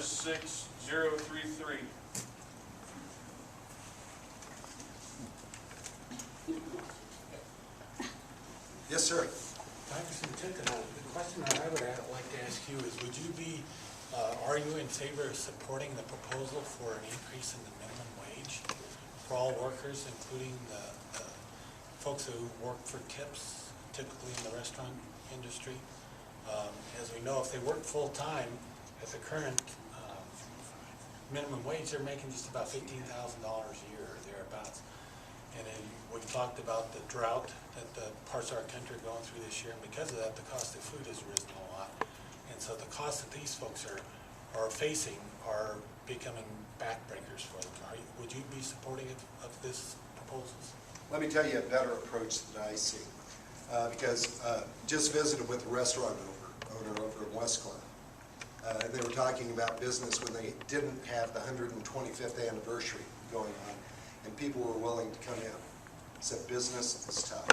R6033. Yes, sir. Congressman Tintin, the question that I would like to ask you is, would you be, are you in favor of supporting the proposal for an increase in the minimum wage for all workers, including the folks who work for tips, typically in the restaurant industry? As we know, if they work full-time at the current minimum wage, they're making just about $15,000 a year or thereabouts. And then we talked about the drought that the parts of our country are going through this year, and because of that, the cost of food has risen a lot. And so the costs that these folks are facing are becoming backbreakers for them. Would you be supporting of this proposals? Let me tell you a better approach that I see. Because just visited with a restaurant owner over in West Clinton. They were talking about business when they didn't have the 125th anniversary going on, and people were willing to come in. Said business is tough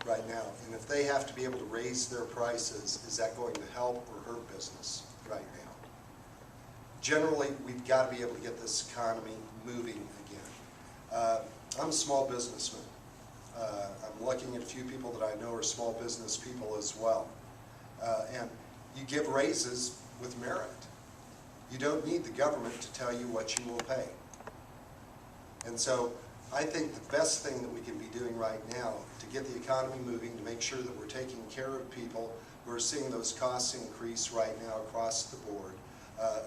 right now, and if they have to be able to raise their prices, is that going to help or hurt business right now? Generally, we've got to be able to get this economy moving again. I'm a small businessman. I'm looking at a few people that I know are small business people as well. And you give raises with merit. You don't need the government to tell you what you will pay. And so I think the best thing that we can be doing right now to get the economy moving, to make sure that we're taking care of people who are seeing those costs increase right now across the board,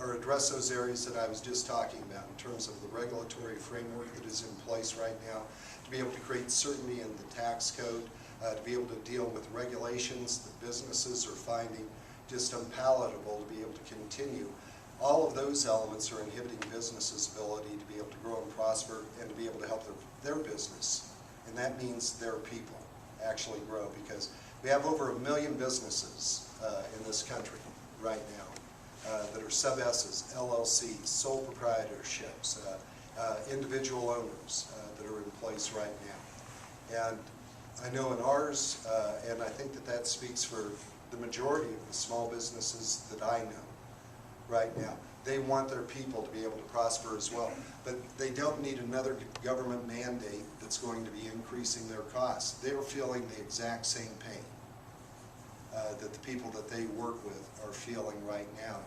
or address those areas that I was just talking about in terms of the regulatory framework that is in place right now, to be able to create certainty in the tax code, to be able to deal with regulations that businesses are finding just unpalatable to be able to continue. All of those elements are inhibiting businesses' ability to be able to grow and prosper and to be able to help their business. And that means their people actually grow, because we have over 1 million businesses in this country right now that are sub-S's, LLCs, sole proprietorships, individual owners that are in place right now. And I know in ours, and I think that that speaks for the majority of the small businesses that I know right now, they want their people to be able to prosper as well. But they don't need another government mandate that's going to be increasing their costs. They're feeling the exact same pain that the people that they work with are feeling right now.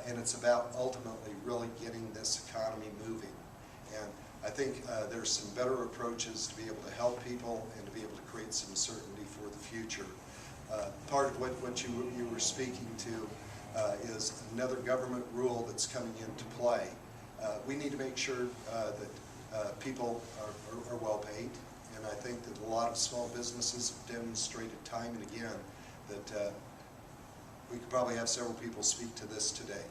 And it's about ultimately really getting this economy moving. And I think there's some better approaches to be able to help people and to be able to create some certainty for the future. Part of what you were speaking to is another government rule that's coming into play. We need to make sure that people are well paid, and I think that a lot of small businesses have demonstrated time and again that we could probably have several people speak to this today.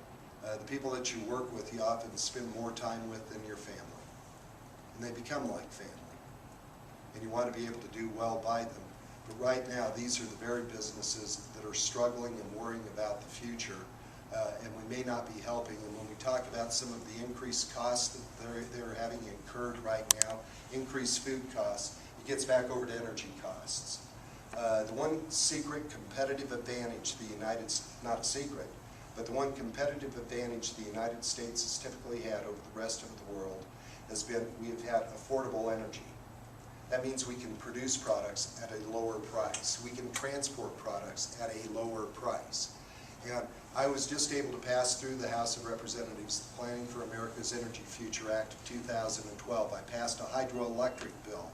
The people that you work with, you often spend more time with than your family, and they become like family, and you want to be able to do well by them. But right now, these are the very businesses that are struggling and worrying about the future, and we may not be helping. And when we talk about some of the increased costs that they're having incurred right now, increased food costs, it gets back over to energy costs. The one secret competitive advantage not a secret, but the one competitive advantage the United States has typically had over the rest of the world has been we have had affordable energy. That means we can produce products at a lower price. We can transport products at a lower price. And I was just able to pass through the House of Representatives the Planning for America's Energy Future Act of 2012. I passed a hydroelectric bill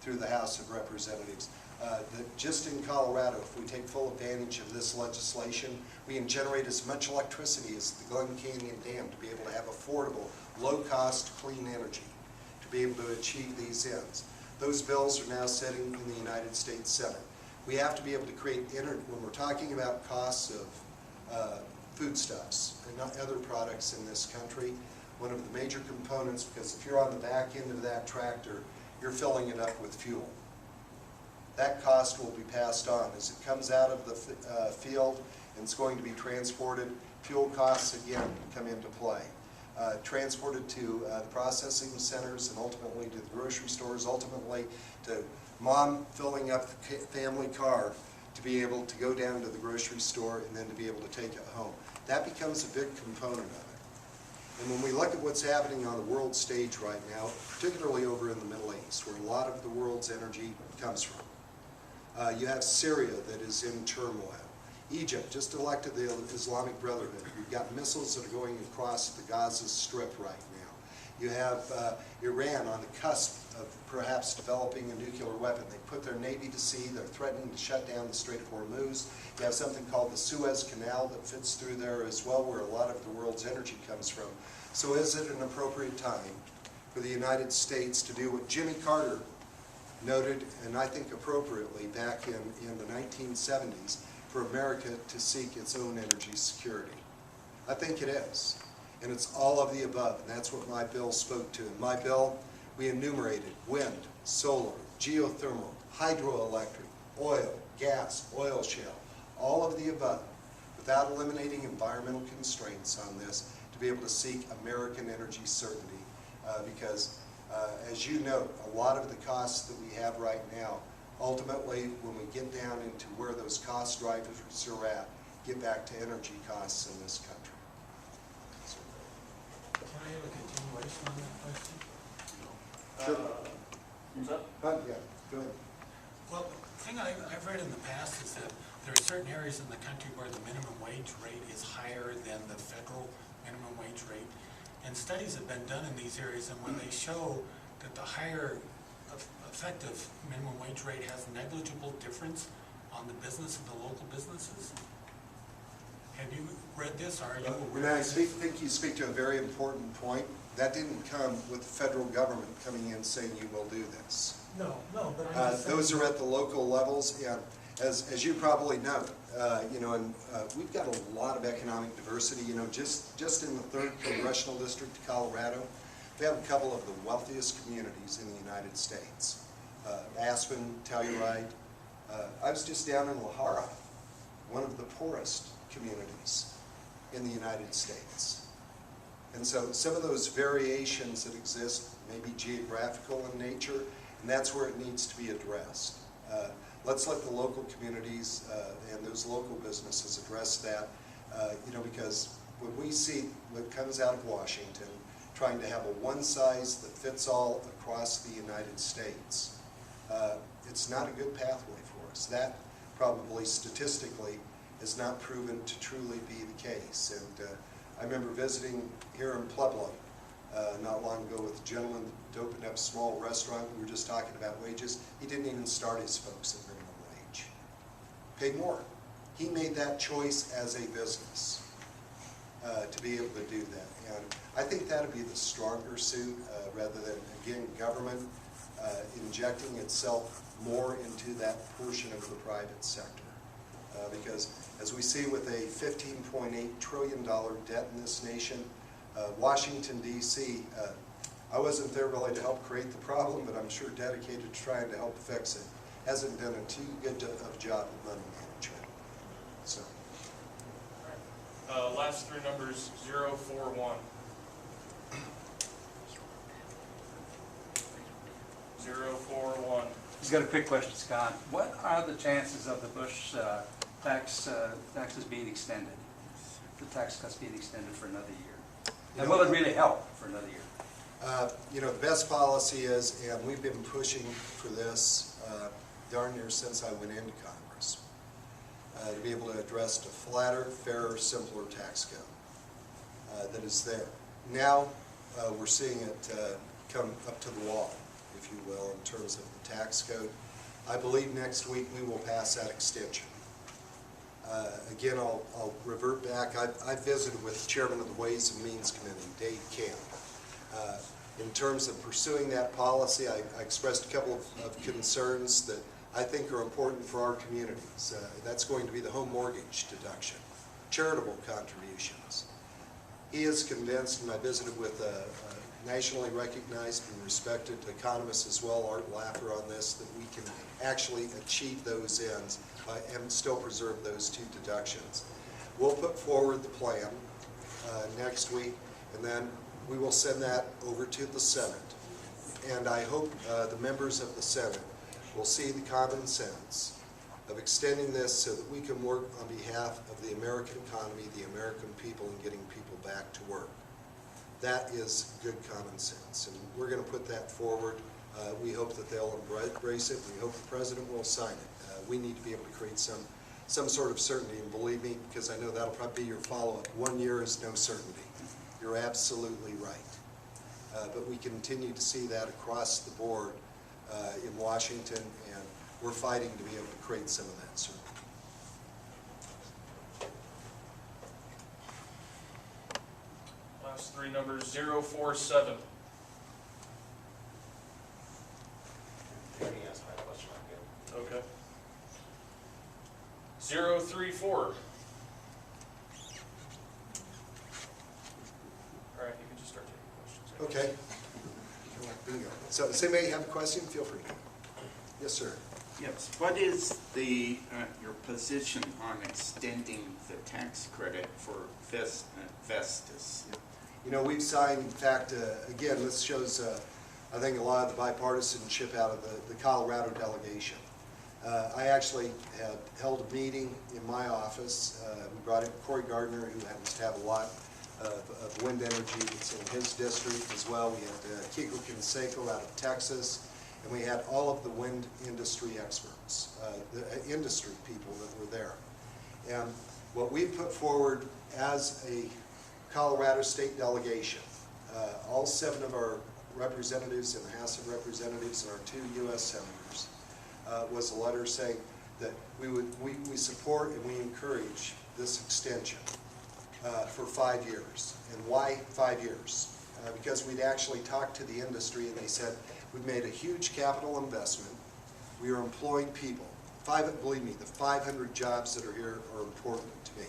through the House of Representatives. That just in Colorado, if we take full advantage of this legislation, we can generate as much electricity as the Glen Canyon Dam to be able to have affordable, low-cost, clean energy to be able to achieve these ends. Those bills are now sitting in the United States Senate. We have to be able to create, when we're talking about costs of foodstuffs and other products in this country, one of the major components, because if you're on the back end of that tractor, you're filling it up with fuel. That cost will be passed on. As it comes out of the field and it's going to be transported, fuel costs again come into play. Transported to the processing centers and ultimately to the grocery stores, ultimately to mom filling up the family car to be able to go down to the grocery store and then to be able to take it home. That becomes a big component of it. And when we look at what's happening on the world stage right now, particularly over in the Middle East, where a lot of the world's energy comes from, you have Syria that is in turmoil. Egypt just elected the Islamic Brotherhood. You've got missiles that are going across the Gaza Strip right now. You have Iran on the cusp of perhaps developing a nuclear weapon. They put their navy to sea. They're threatening to shut down the Strait of Hormuz. You have something called the Suez Canal that fits through there as well, where a lot of the world's energy comes from. So is it an appropriate time for the United States to do what Jimmy Carter noted, and I think appropriately, back in the 1970s, for America to seek its own energy security? I think it is. And it's all of the above, and that's what my bill spoke to. In my bill, we enumerated wind, solar, geothermal, hydroelectric, oil, gas, oil shale, all of the above, without eliminating environmental constraints on this, to be able to seek American energy certainty. Because, as you note, a lot of the costs that we have right now, ultimately, when we get down into where those cost drivers are at, get back to energy costs in this country. Can I have a continuation on that question? What's up? Yeah, go ahead. Well, the thing I've read in the past is that there are certain areas in the country where the minimum wage rate is higher than the federal minimum wage rate. And studies have been done in these areas, and when they show that the higher effective minimum wage rate has negligible difference on the business of the local businesses. Have you read this, or are you aware? And I think you speak to a very important point. That didn't come with the federal government coming in saying you will do this. No, but Those are at the local levels. Yeah, as you probably know, and we've got a lot of economic diversity. Just in the 3rd Congressional District of Colorado, we have a couple of the wealthiest communities in the United States. Aspen, Telluride. I was just down in Lahara, one of the poorest communities in the United States. And so some of those variations that exist may be geographical in nature, and that's where it needs to be addressed. Let's let the local communities and those local businesses address that, because when we see what comes out of Washington, trying to have a one-size-that-fits-all across the United States, it's not a good pathway for us. That probably statistically has not proven to truly be the case. And I remember visiting here in Pueblo not long ago with a gentleman that opened up a small restaurant. We were just talking about wages. He didn't even start his folks at minimum wage. Paid more. He made that choice as a business to be able to do that. And I think that would be the stronger suit rather than, again, government injecting itself more into that portion of the private sector. Because as we see with a $15.8 trillion debt in this nation, Washington, D.C., I wasn't there really to help create the problem, but I'm sure dedicated to trying to help fix it. Hasn't done a too good of job of money management. So. Last 3 numbers, 041. 041. He's got a quick question, Scott. What are the chances of the Bush taxes being extended? The tax cuts being extended for another year? And will it really help for another year? The best policy is, and we've been pushing for this darn near since I went into Congress, to be able to address a flatter, fairer, simpler tax code that is there. Now we're seeing it come up to the wall, if you will, in terms of the tax code. I believe next week we will pass that extension. Again, I'll revert back. I visited with the chairman of the Ways and Means Committee, Dave Camp. In terms of pursuing that policy, I expressed a couple of concerns that I think are important for our communities. That's going to be the home mortgage deduction, charitable contributions. He is convinced, and I visited with a nationally recognized and respected economist as well, Art Laffer, on this, that we can actually achieve those ends and still preserve those 2 deductions. We'll put forward the plan next week, and then we will send that over to the Senate. And I hope the members of the Senate will see the common sense of extending this so that we can work on behalf of the American economy, the American people, and getting people back to work. That is good common sense, and we're going to put that forward. We hope that they'll embrace it. We hope the President will sign it. We need to be able to create some sort of certainty, and believe me, because I know that'll probably be your follow-up, 1 year is no certainty. You're absolutely right. But we continue to see that across the board in Washington, and we're fighting to be able to create some of that certainty. Last three numbers, 047. Already asked my question, I'm good. Okay. 034. All right, you can just start taking questions. Okay. Bingo. So does anybody have a question? Feel free. Yes, sir. Yes, what is the, your position on extending the tax credit for Vestas? You know, we've signed, in fact, again, this shows, I think, a lot of the bipartisanship out of the Colorado delegation. I actually had held a meeting in my office. We brought in Corey Gardner, who happens to have a lot of wind energy that's in his district as well. We had Kiko Canseco out of Texas, and we had all of the wind industry experts, the industry people that were there. And what we put forward as a Colorado state delegation, all 7 of our representatives in the House of Representatives and our 2 U.S. senators, was a letter saying that we support and we encourage this extension for 5 years. And why 5 years? Because we'd actually talked to the industry, and they said, we've made a huge capital investment. We are employing people. Believe me, the 500 jobs that are here are important to me.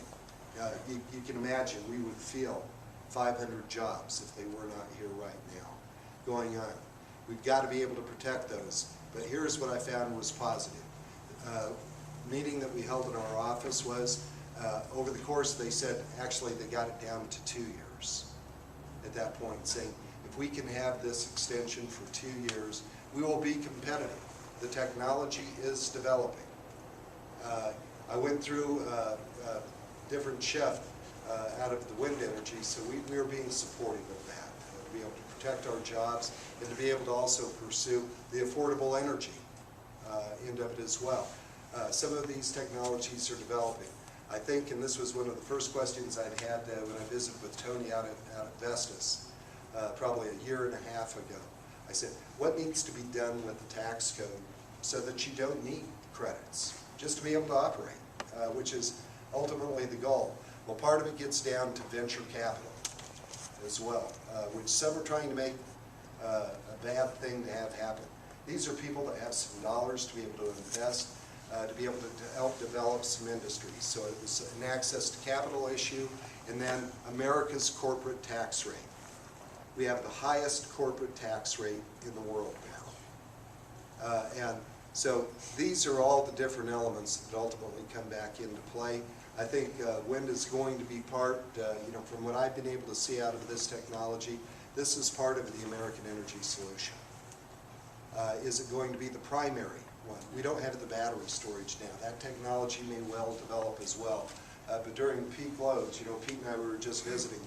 You can imagine we would feel 500 jobs if they were not here right now going on. We've got to be able to protect those. But here's what I found was positive. Meeting that we held in our office was, over the course, they said, actually, they got it down to 2 years at that point, saying, if we can have this extension for 2 years, we will be competitive. The technology is developing. I went through a different shift out of the wind energy, so we are being supportive of that, to be able to protect our jobs and to be able to also pursue the affordable energy end of it as well. Some of these technologies are developing. I think, and this was one of the first questions I'd had when I visited with Tony out at Vestas, probably a year and a half ago. I said, what needs to be done with the tax code so that you don't need credits, just to be able to operate, which is ultimately the goal. Well, part of it gets down to venture capital as well, which some are trying to make a bad thing to have happen. These are people that have some dollars to be able to invest, to be able to help develop some industries. So it was an access to capital issue, and then America's corporate tax rate. We have the highest corporate tax rate in the world now. And so these are all the different elements that ultimately come back into play. I think wind is going to be part, from what I've been able to see out of this technology, this is part of the American energy solution. Is it going to be the primary one? We don't have the battery storage now. That technology may well develop as well. But during peak loads, Pete and I were just visiting,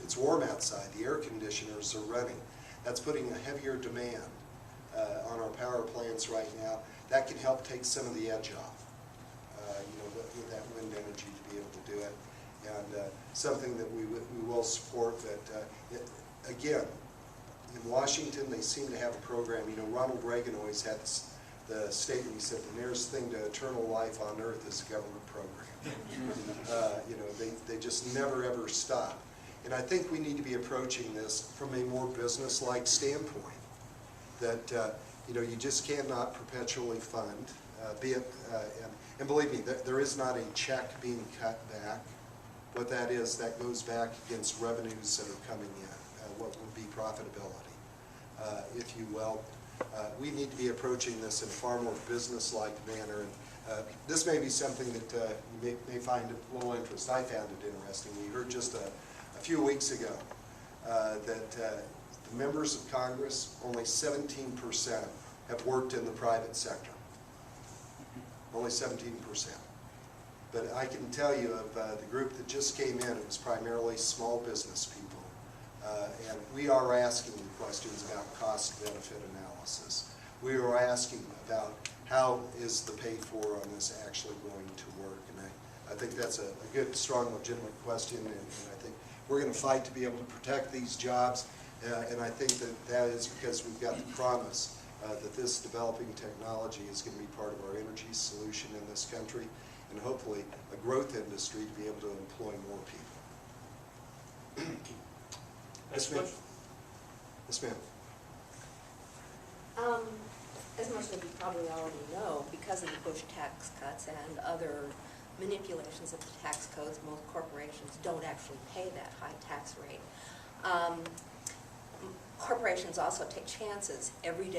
it's warm outside. The air conditioners are running. That's putting a heavier demand on our power plants right now. That can help take some of the edge off, with that wind energy to be able to do it. And something that we will support that, again, in Washington, they seem to have a program. Ronald Reagan always had the statement, he said, the nearest thing to eternal life on earth is a government program. They just never ever stop. And I think we need to be approaching this from a more business-like standpoint. That you just cannot perpetually fund, and believe me, there is not a check being cut back. What that is, that goes back against revenues that are coming in, what would be profitability, if you will. We need to be approaching this in a far more business-like manner. And this may be something that you may find a little interest. I found it interesting. We heard just a few weeks ago that the members of Congress, only 17% have worked in the private sector. only 17%. But I can tell you of the group that just came in, it was primarily small business people. And we are asking questions about cost-benefit analysis. We are asking about how is the paid for on this actually going to work. And I think that's a good, strong, legitimate question, and I think we're going to fight to be able to protect these jobs. And I think that is because we've got the promise that this developing technology is going to be part of our energy solution in this country, and hopefully a growth industry to be able to employ more people. Next Yes, ma'am. question. Yes, ma'am. As most of you probably already know, because of the Bush tax cuts and other manipulations of the tax codes, most corporations don't actually pay that high tax rate. Corporations also take chances every day.